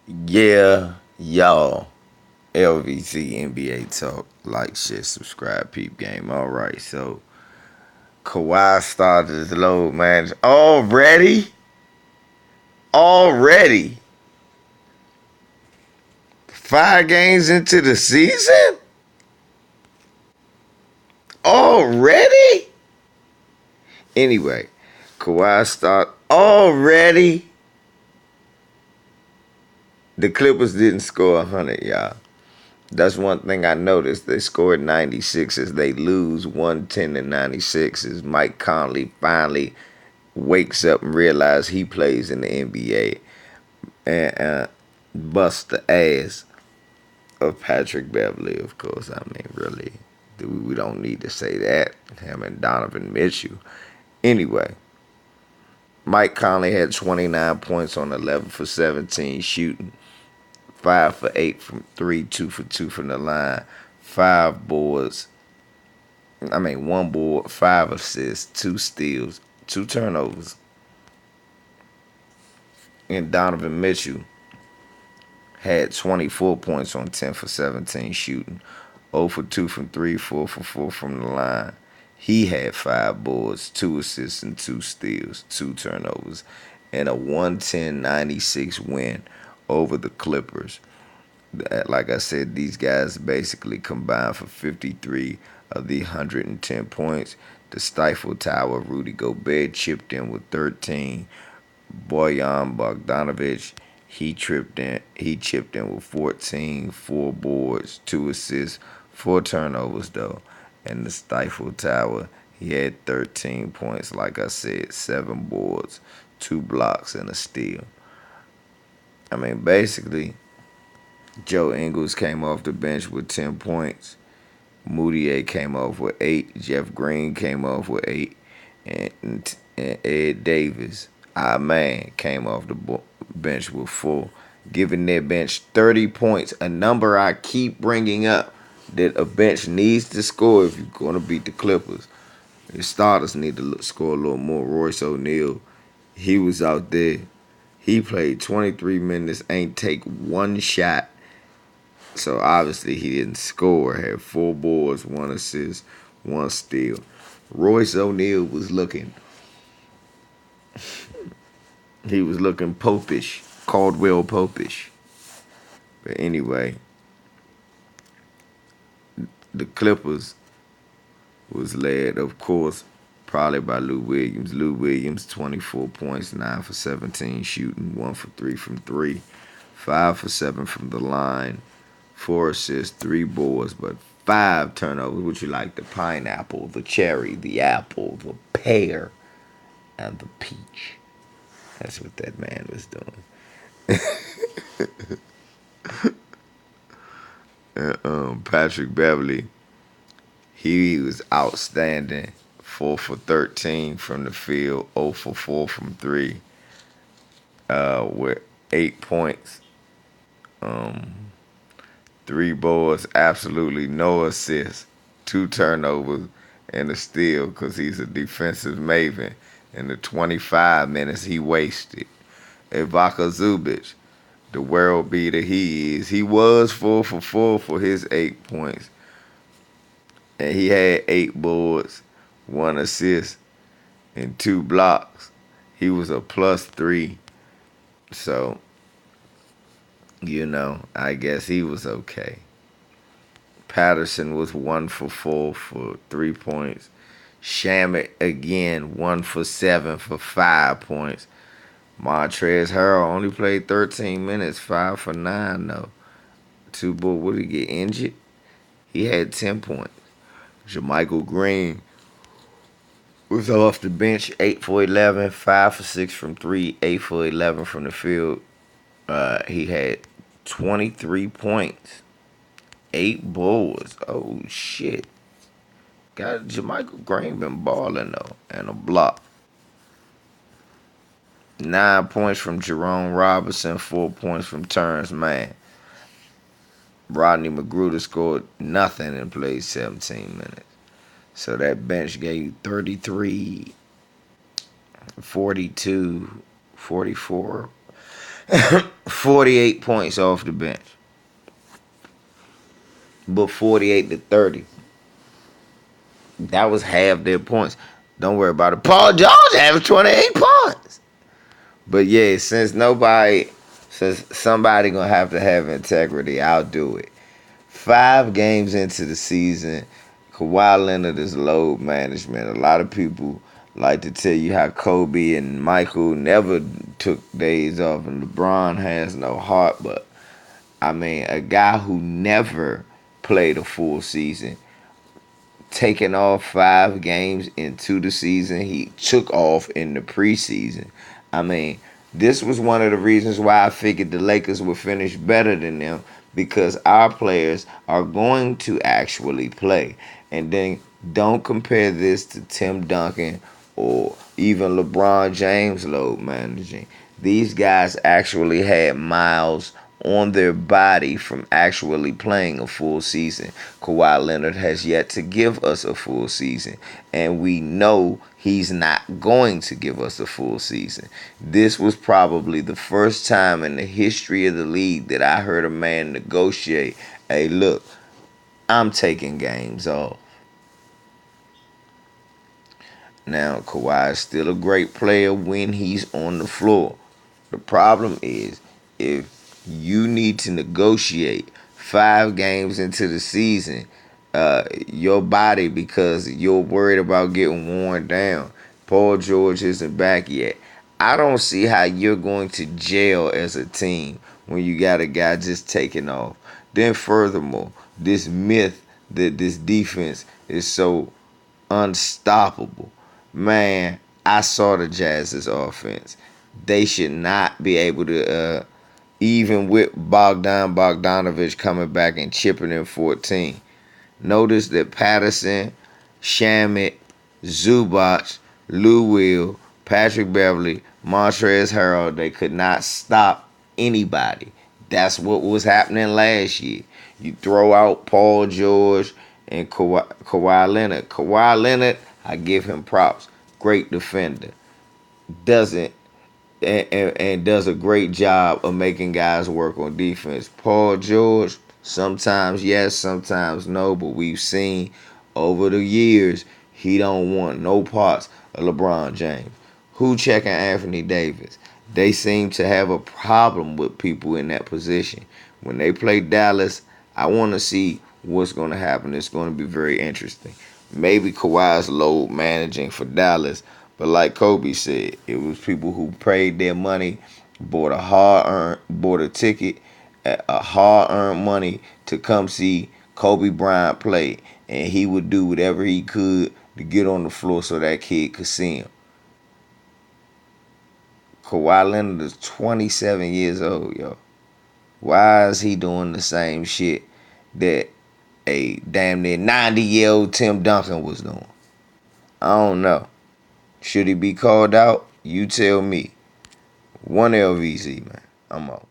Yeah, y'all. LVC NBA talk. Like, shit, subscribe, peep game. All right, so Kawhi started his load, man. Already, 5 games into the season. Already. Anyway, Kawhi start already. The Clippers didn't score 100, y'all. That's one thing I noticed. They scored 96 as they lose 110 to 96 as Mike Conley finally wakes up and realizes he plays in the NBA and busts the ass of Patrick Beverly, of course. I mean, really, we don't need to say that. Him and Donovan Mitchell. Anyway, Mike Conley had 29 points on 11 for 17 shooting, 5 for 8 from 3, 2 for 2 from the line, 5 boards. I mean, 1 board, 5 assists, 2 steals, 2 turnovers. And Donovan Mitchell had 24 points on 10 for 17 shooting, 0 for 2 from 3, 4 for 4 from the line. He had 5 boards, 2 assists, and 2 steals, 2 turnovers, and a 110-96 win over the Clippers. Like I said, these guys basically combined for 53 of the 110 points. The Stifle Tower, Rudy Gobert chipped in with 13. Boyan Bogdanovic, he chipped in with 14, 4 boards, 2 assists, 4 turnovers though. And the Stifle Tower, he had 13 points, like I said, 7 boards, 2 blocks, and a steal. I mean, basically, Joe Ingles came off the bench with 10 points. Moutier came off with 8. Jeff Green came off with 8. And Ed Davis, our man, came off the bench with 4, giving their bench 30 points, a number I keep bringing up that a bench needs to score if you're going to beat the Clippers. The starters need to score a little more. Royce O'Neal, he was out there. He played 23 minutes, ain't take 1 shot. So obviously he didn't score. Had 4 boards, 1 assist, 1 steal. Royce O'Neal was looking. He was looking popish, Caldwell popish. But anyway, the Clippers was led, of course, probably by Lou Williams. Lou Williams, 24 points, 9 for 17 shooting, 1 for 3 from 3, 5 for 7 from the line, 4 assists, 3 boards, but 5 turnovers. Would you like the pineapple, the cherry, the apple, the pear, and the peach? That's what that man was doing. Patrick Beverly, he was outstanding. 4 for 13 from the field, 0 for 4 from 3, with 8 points, 3 boards, absolutely no assists, 2 turnovers, and a steal because he's a defensive maven. In the 25 minutes he wasted. Ibaka Zubic, the world beater he is, he was 4 for 4 for his 8 points. And he had 8 boards, 1 assist, and 2 blocks. He was a +3. So, I guess he was okay. Patterson was 1 for 4 for 3 points. Shamit again 1 for 7 for 5 points. Montrezl Harrell only played 13 minutes, 5 for 9 though. Would he get injured? He had 10 points. JaMychal Green was off the bench, 8 for 11, 5 for 6 from 3, 8 for 11 from the field. He had 23 points, 8 boards. Oh shit! Got JaMychal Green been balling though, and a block. 9 points from Jerome Robinson, 4 points from Terrence Mann. Rodney McGruder scored nothing and played 17 minutes. So that bench gave 33, 42, 44. 48 points off the bench. But 48 to 30. That was half their points. Don't worry about it. Paul George averaged 28 points. But yeah, since somebody gonna have to have integrity, I'll do it. 5 games into the season, Kawhi Leonard is load management. A lot of people like to tell you how Kobe and Michael never took days off, and LeBron has no heart. But I mean, a guy who never played a full season, taking off 5 games into the season, he took off in the preseason. I mean, this was one of the reasons why I figured the Lakers would finish better than them, because our players are going to actually play. And then don't compare this to Tim Duncan or even LeBron James load managing. These guys actually had miles on their body from actually playing a full season. Kawhi Leonard has yet to give us a full season, and we know he's not going to give us a full season. This was probably the first time in the history of the league that I heard a man negotiate, hey, look, I'm taking games off. Now, Kawhi is still a great player when he's on the floor. The problem is, if you need to negotiate 5 games into the season, your body, because you're worried about getting worn down. Paul George isn't back yet. I don't see how you're going to gel as a team when you got a guy just taking off. Then, furthermore, this myth that this defense is so unstoppable. Man, I saw the Jazz's offense. They should not be able to, even with Bogdanovich coming back and chipping in 14. Notice that Patterson, Shamet, Zubac, Lou Will, Patrick Beverly, Montrezl Harrell, they could not stop anybody. That's what was happening last year. You throw out Paul George and Kawhi Leonard. Kawhi Leonard, I give him props. Great defender. Doesn't and does a great job of making guys work on defense. Paul George, sometimes yes, sometimes no, but we've seen over the years he don't want no parts of LeBron James. Who checking Anthony Davis? They seem to have a problem with people in that position. When they play Dallas, I want to see what's going to happen. It's going to be very interesting. Maybe Kawhi's load managing for Dallas, but like Kobe said, it was people who paid their money, bought a ticket, a hard earned money to come see Kobe Bryant play, and he would do whatever he could to get on the floor so that kid could see him. Kawhi Leonard is 27 years old, yo. Why is he doing the same shit that a damn near 90-year-old Tim Duncan was doing? I don't know. Should he be called out? You tell me. One LVZ, man. I'm out.